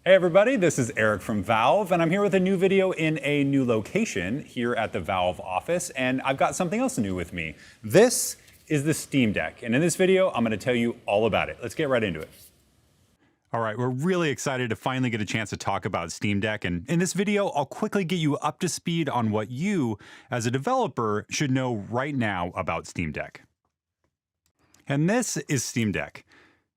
Hey everybody, this is Eric from Valve, and I'm here with a new video in a new location here at the Valve office, and I've got something else new with me. This is the Steam Deck, and in this video, I'm going to tell you all about it. Let's get right into it. All right, we're really excited to finally get a chance to talk about Steam Deck, and in this video, I'll quickly get you up to speed on what you, as a developer, should know right now about Steam Deck. And this is Steam Deck.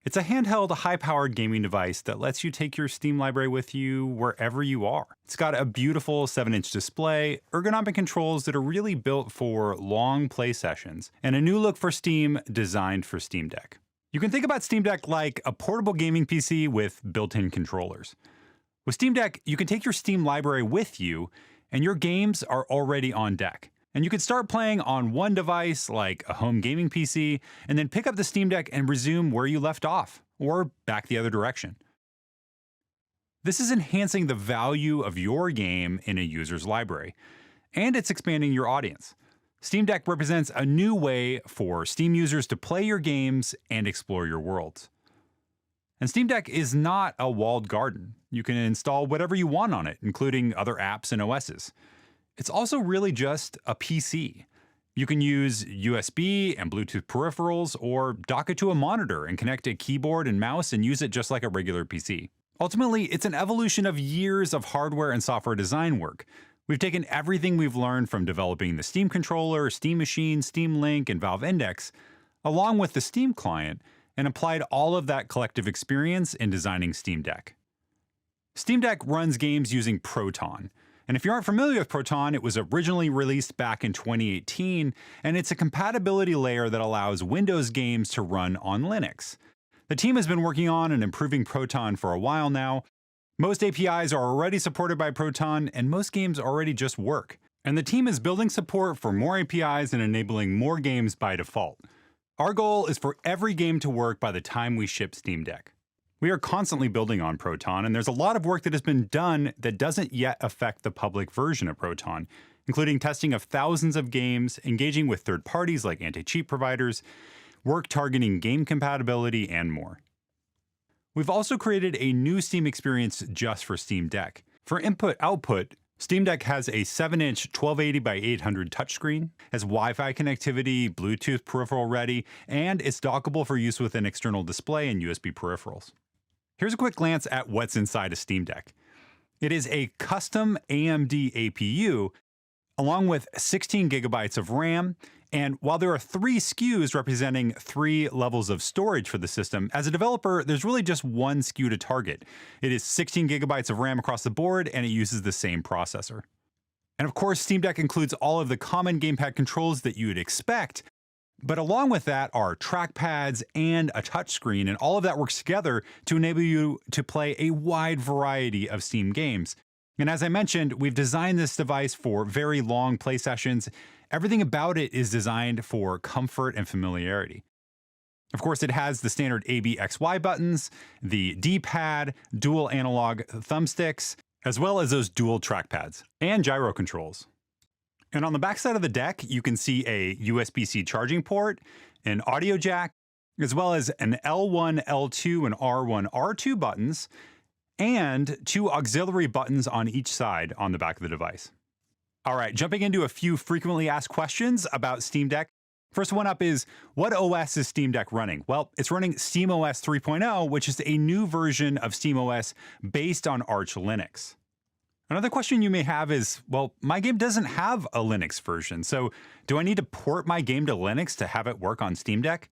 It's a handheld, high-powered gaming device that lets you take your Steam library with you wherever you are. It's got a beautiful 7-inch display, ergonomic controls that are really built for long play sessions, and a new look for Steam designed for Steam Deck. You can think about Steam Deck like a portable gaming PC with built-in controllers. With Steam Deck, you can take your Steam library with you, and your games are already on deck. And you can start playing on one device, like a home gaming PC, and then pick up the Steam Deck and resume where you left off, or back the other direction. This is enhancing the value of your game in a user's library, and it's expanding your audience. Steam Deck represents a new way for Steam users to play your games and explore your worlds. And Steam Deck is not a walled garden. You can install whatever you want on it, including other apps and OSs. It's also really just a PC. You can use USB and Bluetooth peripherals, or dock it to a monitor and connect a keyboard and mouse and use it just like a regular PC. Ultimately, it's an evolution of years of hardware and software design work. We've taken everything we've learned from developing the Steam controller, Steam Machine, Steam Link, and Valve Index, along with the Steam client, and applied all of that collective experience in designing Steam Deck. Steam Deck runs games using Proton. And if you aren't familiar with Proton, it was originally released back in 2018, and it's a compatibility layer that allows Windows games to run on Linux. The team has been working on and improving Proton for a while now. Most APIs are already supported by Proton, and most games already just work. And the team is building support for more APIs and enabling more games by default. Our goal is for every game to work by the time we ship Steam Deck. We are constantly building on Proton, and there's a lot of work that has been done that doesn't yet affect the public version of Proton, including testing of thousands of games, engaging with third parties like anti-cheat providers, work targeting game compatibility, and more. We've also created a new Steam experience just for Steam Deck. For input-output, Steam Deck has a 7-inch 1280 by 800 touchscreen, has Wi-Fi connectivity, Bluetooth peripheral ready, and it's dockable for use with an external display and USB peripherals. Here's a quick glance at what's inside a Steam Deck. It is a custom AMD APU, along with 16 gigabytes of RAM, and while there are 3 SKUs representing 3 levels of storage for the system, as a developer, there's really just one SKU to target. It is 16 gigabytes of RAM across the board, and it uses the same processor. And of course, Steam Deck includes all of the common gamepad controls that you would expect, but along with that are trackpads and a touchscreen, and all of that works together to enable you to play a wide variety of Steam games. And as I mentioned, we've designed this device for very long play sessions. Everything about it is designed for comfort and familiarity. Of course, it has the standard A, B, X, Y buttons, the D-pad, dual analog thumbsticks, as well as those dual trackpads, and gyro controls. And on the backside of the deck, you can see a USB-C charging port, an audio jack, as well as an L1, L2, and R1, R2 buttons, and 2 auxiliary buttons on each side on the back of the device. All right, jumping into a few frequently asked questions about Steam Deck. First one up is, what OS is Steam Deck running? Well, it's running SteamOS 3.0, which is a new version of SteamOS based on Arch Linux. Another question you may have is, well, my game doesn't have a Linux version, so do I need to port my game to Linux to have it work on Steam Deck?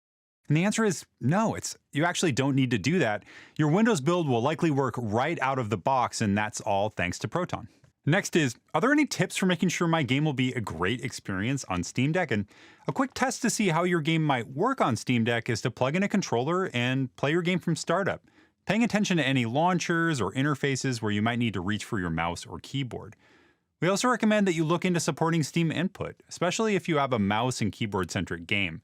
And the answer is no, you actually don't need to do that. Your Windows build will likely work right out of the box, and that's all thanks to Proton. Next is, are there any tips for making sure my game will be a great experience on Steam Deck? And a quick test to see how your game might work on Steam Deck is to plug in a controller and play your game from startup, paying attention to any launchers or interfaces where you might need to reach for your mouse or keyboard. We also recommend that you look into supporting Steam Input, especially if you have a mouse and keyboard-centric game.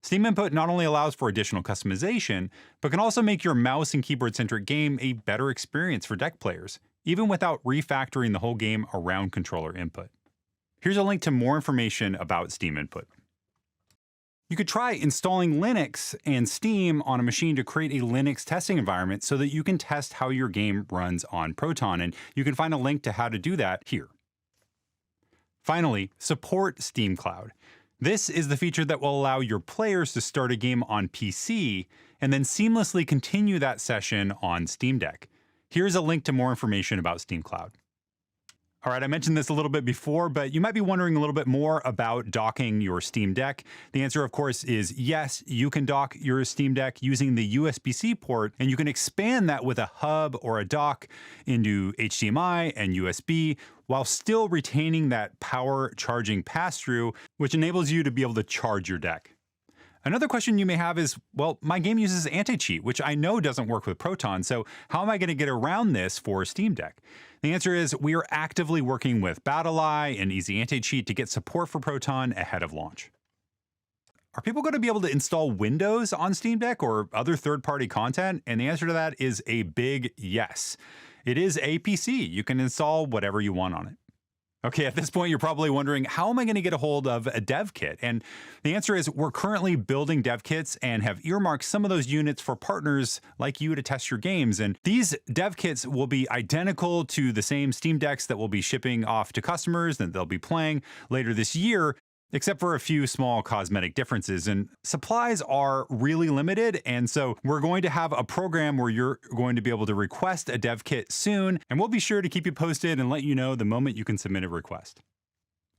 Steam Input not only allows for additional customization, but can also make your mouse and keyboard-centric game a better experience for deck players, even without refactoring the whole game around controller input. Here's a link to more information about Steam Input. You could try installing Linux and Steam on a machine to create a Linux testing environment so that you can test how your game runs on Proton, and you can find a link to how to do that here. Finally, support Steam Cloud. This is the feature that will allow your players to start a game on PC and then seamlessly continue that session on Steam Deck. Here's a link to more information about Steam Cloud. All right, I mentioned this a little bit before, but you might be wondering a little bit more about docking your Steam Deck. The answer, of course, is yes, you can dock your Steam Deck using the USB-C port, and you can expand that with a hub or a dock into HDMI and USB while still retaining that power charging pass-through, which enables you to be able to charge your deck. Another question you may have is, well, my game uses anti-cheat, which I know doesn't work with Proton, so how am I going to get around this for Steam Deck? The answer is we are actively working with BattlEye and Easy Anti-Cheat to get support for Proton ahead of launch. Are people going to be able to install Windows on Steam Deck or other third-party content? And the answer to that is a big yes. It is a PC. You can install whatever you want on it. Okay, at this point, you're probably wondering, how am I going to get a hold of a dev kit? And the answer is we're currently building dev kits and have earmarked some of those units for partners like you to test your games. And these dev kits will be identical to the same Steam Decks that we'll be shipping off to customers that they'll be playing later this year, except for a few small cosmetic differences. And supplies are really limited, and so we're going to have a program where you're going to be able to request a dev kit soon, and we'll be sure to keep you posted and let you know the moment you can submit a request.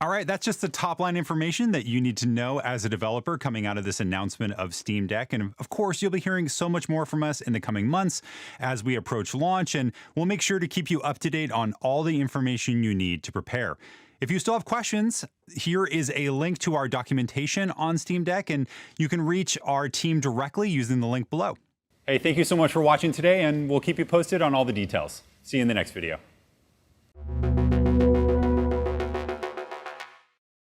All right, that's just the top line information that you need to know as a developer coming out of this announcement of Steam Deck. And of course, you'll be hearing so much more from us in the coming months as we approach launch, and we'll make sure to keep you up to date on all the information you need to prepare. If you still have questions, here is a link to our documentation on Steam Deck, and you can reach our team directly using the link below. Hey, thank you so much for watching today, and we'll keep you posted on all the details. See you in the next video.